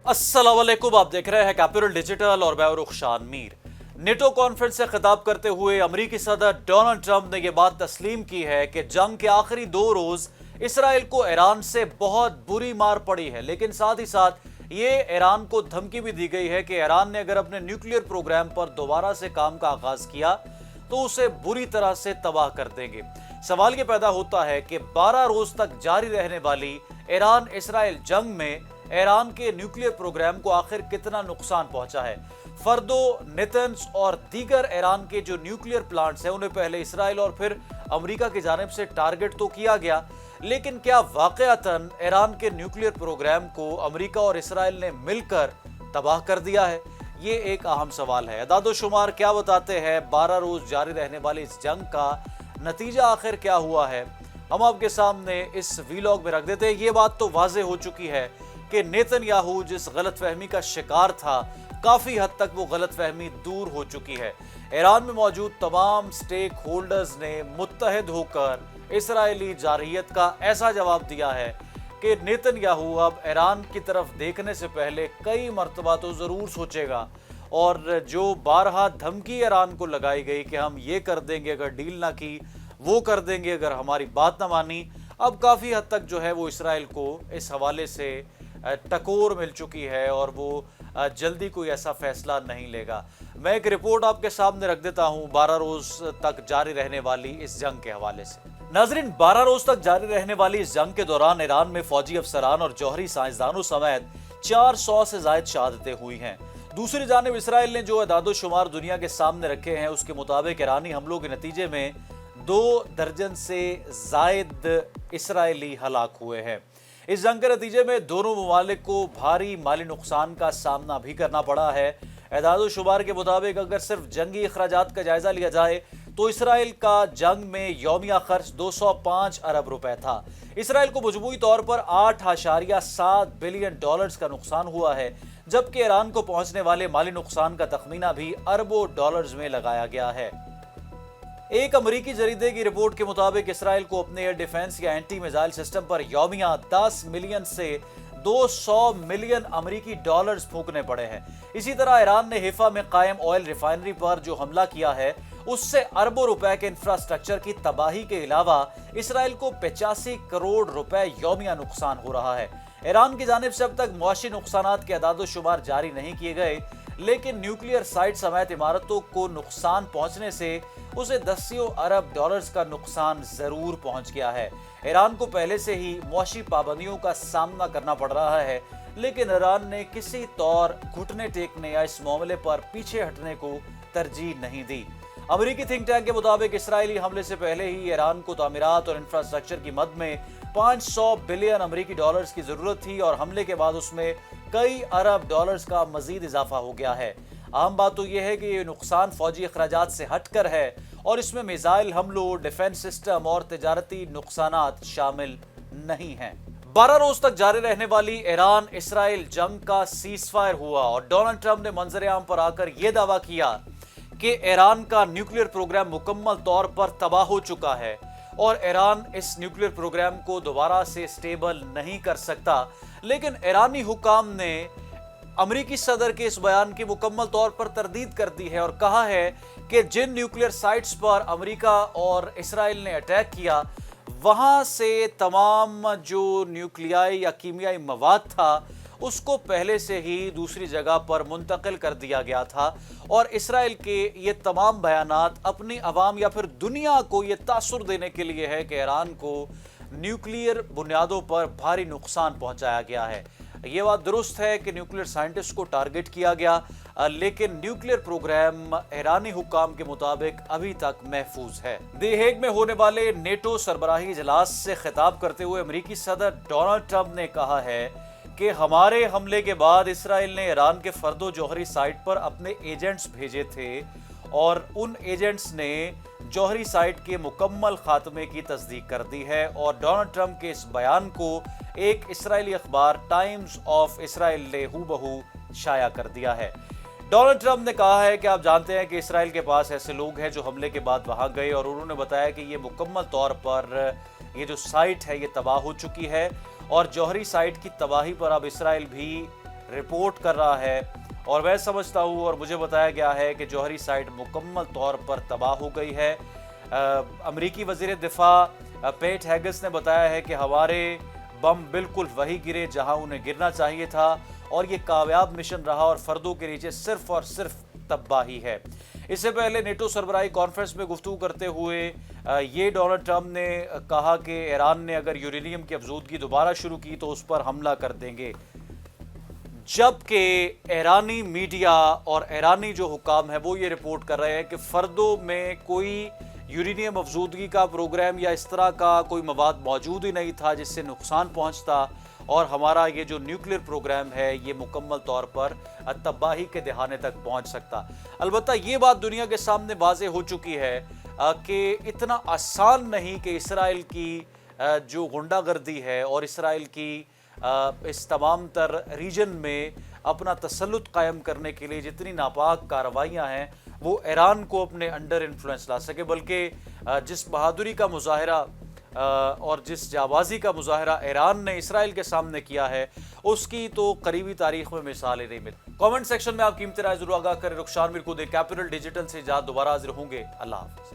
अस्सलाम वालेकुम, आप देख रहे हैं कैपिटल डिजिटल और मैं हूं रुखशान मीर। नेटो कॉन्फ्रेंस से खिताब करते हुए अमेरिकी सदर डोनाल्ड ट्रंप ने यह बात तस्लीम की है कि जंग के आखिरी 2 रोज इसराइल को ईरान से बहुत बुरी मार पड़ी है, लेकिन साथ ही साथ ये ईरान को धमकी भी दी गई है कि ईरान ने अगर अपने न्यूक्लियर प्रोग्राम पर दोबारा से काम का आगाज किया तो उसे बुरी तरह से तबाह कर देंगे। सवाल ये पैदा होता है कि 12 रोज तक जारी रहने वाली ईरान इसराइल जंग में ईरान के न्यूक्लियर प्रोग्राम को आखिर कितना नुकसान पहुंचा है। फर्दो, नेतन्स और दीगर ईरान के जो न्यूक्लियर प्लांट्स हैं उन्हें पहले इसराइल और फिर अमेरिका की जानिब से टारगेट तो किया गया, लेकिन क्या वाकईतन ईरान के न्यूक्लियर प्रोग्राम को अमेरिका और इसराइल ने मिलकर तबाह कर दिया है? ये एक अहम सवाल है। अदादोशुमार क्या बताते हैं 12 रोज जारी रहने वाली इस जंग का नतीजा आखिर क्या हुआ है, हम आपके सामने इस वीलॉग में रख देते हैं। ये बात तो वाज़ेह हो चुकी है कि नेतन्याहू जिस गलतफहमी का शिकार था, काफ़ी हद तक वो गलतफहमी दूर हो चुकी है। ईरान में मौजूद तमाम स्टेक होल्डर्स ने मुत्तहिद होकर इसराइली जारहियत का ऐसा जवाब दिया है कि नेतन्याहू अब ईरान की तरफ देखने से पहले कई मरतबा तो ज़रूर सोचेगा, और जो बारहा धमकी ईरान को लगाई गई कि हम ये कर देंगे अगर डील ना की, वो कर देंगे अगर हमारी बात ना मानी, अब काफ़ी हद तक जो है वो इसराइल को इस हवाले से टकोर मिल चुकी है और वो जल्दी कोई ऐसा फैसला नहीं लेगा। मैं एक रिपोर्ट आपके सामने रख देता हूं 12 रोज तक जारी रहने वाली इस जंग के हवाले से। नाजरीन, 12 रोज तक जारी रहने वाली इस जंग के दौरान ईरान में फौजी अफसरान और जौहरी साइंसदानों समेत 400 से ज्यादा शहादतें हुई हैं। दूसरी जानिब इसराइल ने जो अदादोशुमार दुनिया के सामने रखे हैं उसके मुताबिक ईरानी हमलों के नतीजे में 2 दर्जन से जायद इसराइली हलाक हुए हैं। इस जंग के नतीजे में दोनों ममालिक को भारी माली नुकसान का सामना भी करना पड़ा है। एदाद-ओ-शुमार के मुताबिक अगर सिर्फ जंगी अखराजात का जायजा लिया जाए तो इसराइल का जंग में यौमिया खर्च 205 अरब रुपए था। इसराइल को मजमूई तौर पर 8.7 बिलियन डॉलर्स का नुकसान हुआ है, जबकि ईरान को पहुंचने वाले माली नुकसान का तखमीना भी अरबों डॉलर्स में लगाया गया है। एक अमरीकी जरीदे की रिपोर्ट के मुताबिक इसराइल को अपने एयर डिफेंस या एंटी मिसाइल सिस्टम पर यौमिया 10 मिलियन से 200 मिलियन अमरीकी डॉलर्स फूंकने पड़े हैं। इसी तरह ईरान ने हिफा में कायम ऑयल रिफाइनरी पर जो हमला किया है उससे अरबों रुपए के इंफ्रास्ट्रक्चर की तबाही के अलावा इसराइल को 85 करोड़ रुपए यौमिया नुकसान हो रहा है। ईरान की जानिब से अब तक मुआशी नुकसानात के अदाद-ओ-शुमार जारी नहीं किए गए, लेकिन न्यूक्लियर साइट समेत इमारतों को नुकसान पहुंचने से उसे दसियों अरब डॉलर्स का नुकसान जरूर पहुंच गया है। ईरान को पहले से ही मुआशी पाबंदियों का सामना करना पड़ रहा है, लेकिन ईरान ने किसी तौर घुटने टेकने या इस मामले पर पीछे हटने को तरजीह नहीं दी। अमेरिकी थिंक टैंक के मुताबिक इसराइली हमले से पहले ही ईरान को तामीरात और इंफ्रास्ट्रक्चर की मद में 500 बिलियन अमेरिकी डॉलर्स की जरूरत थी और हमले के बाद उसमें कई अरब डॉलर्स का मजीद इजाफा हो गया है। अहम बात तो यह है कि ये नुकसान फौजी अखराजात से हटकर है और इसमें मिसाइल हमलों, डिफेंस सिस्टम और तिजारती नुकसानात शामिल नहीं हैं। 12 रोज तक जारी रहने वाली ईरान इसराइल जंग का सीजफायर हुआ और डोनाल्ड ट्रंप ने मंजर आम पर आकर यह दावा किया कि ईरान का न्यूक्लियर प्रोग्राम मुकम्मल तौर पर तबाह हो चुका है और ईरान इस न्यूक्लियर प्रोग्राम को दोबारा से स्टेबल नहीं कर सकता। लेकिन ईरानी हुकाम ने अमेरिकी सदर के इस बयान की मुकम्मल तौर पर तरदीद कर दी है और कहा है कि जिन न्यूक्लियर साइट्स पर अमेरिका और इसराइल ने अटैक किया वहां से तमाम जो न्यूक्लियाई या कीमियाई मवाद था उसको पहले से ही दूसरी जगह पर मुंतकिल कर दिया गया था और इसराइल के ये तमाम बयानात अपनी अवाम या फिर दुनिया को ये तासुर देने के लिए है कि ईरान को न्यूक्लियर बुनियादों पर भारी नुकसान पहुंचाया गया है। ये बात दुरुस्त है कि न्यूक्लियर साइंटिस्ट को टारगेट किया गया, लेकिन न्यूक्लियर प्रोग्राम ईरानी हुक्काम के मुताबिक अभी तक महफूज है। द हेग में होने वाले नेटो सरबराही इजलास से खिताब करते हुए अमेरिकी सदर डोनाल्ड ट्रंप ने कहा है कि हमारे हमले के बाद इसराइल ने ईरान के फर्दो जौहरी साइट पर अपने एजेंट्स भेजे थे और उन एजेंट्स ने जौहरी साइट के मुकम्मल खात्मे की तस्दीक कर दी है और डोनाल्ड ट्रंप के इस बयान को एक इसराइली अखबार टाइम्स ऑफ इसराइल ने हूबहू शाया कर दिया है। डोनाल्ड ट्रंप ने कहा है कि आप जानते हैं कि इसराइल के पास ऐसे लोग हैं जो हमले के बाद वहां गए और उन्होंने बताया कि ये मुकम्मल तौर पर ये जो साइट है ये तबाह हो चुकी है और जौहरी साइट की तबाही पर अब इसराइल भी रिपोर्ट कर रहा है और मैं समझता हूँ और मुझे बताया गया है कि जौहरी साइट मुकम्मल तौर पर तबाह हो गई है। अमरीकी वज़ीर दिफा पेट हेगस ने बताया है कि हमारे बम बिल्कुल वही गिरे जहां उन्हें गिरना चाहिए था और ये कामयाब मिशन रहा और फर्दों के नीचे सिर्फ और सिर्फ तबाही है। इससे पहले नेटो सरबराही कॉन्फ्रेंस में गुफ्तगू करते हुए ये डोनाल्ड ट्रंप ने कहा कि ईरान ने अगर यूरेनियम की अफजूदगी दोबारा शुरू की तो उस पर हमला कर देंगे, जबकि ईरानी मीडिया और ईरानी जो हुकाम है वो ये रिपोर्ट कर रहे हैं कि फर्दों में कोई यूरेनियम अफजूदगी का प्रोग्राम या इस तरह का कोई मवाद मौजूद ही नहीं था जिससे नुकसान पहुंचता और हमारा ये जो न्यूक्लियर प्रोग्राम है ये मुकम्मल तौर पर तबाही के दहाने तक पहुंच सकता। अलबत्ता ये बात दुनिया के सामने वाज़े हो चुकी है कि इतना आसान नहीं कि इसराइल की जो गुंडागर्दी है और इसराइल की इस तमाम तर रीजन में अपना तसल्लुत कायम करने के लिए जितनी नापाक कार्रवाइयाँ हैं वो ईरान को अपने अंडर इन्फ्लुएंस ला सके, बल्कि जिस बहादुरी का मुजाहरा और जिस जाबाजी का मुजाहरा ईरान ने इसराइल के सामने किया है उसकी तो करीबी तारीख में मिसाल ही नहीं मिली। कमेंट सेक्शन में आप कीमती राय जरूर आगाह करें। रुखसार मीर को दे कैपिटल डिजिटल से इजाज़त, दोबारा हाजिर होंगे। अल्लाह हाफ़िज़।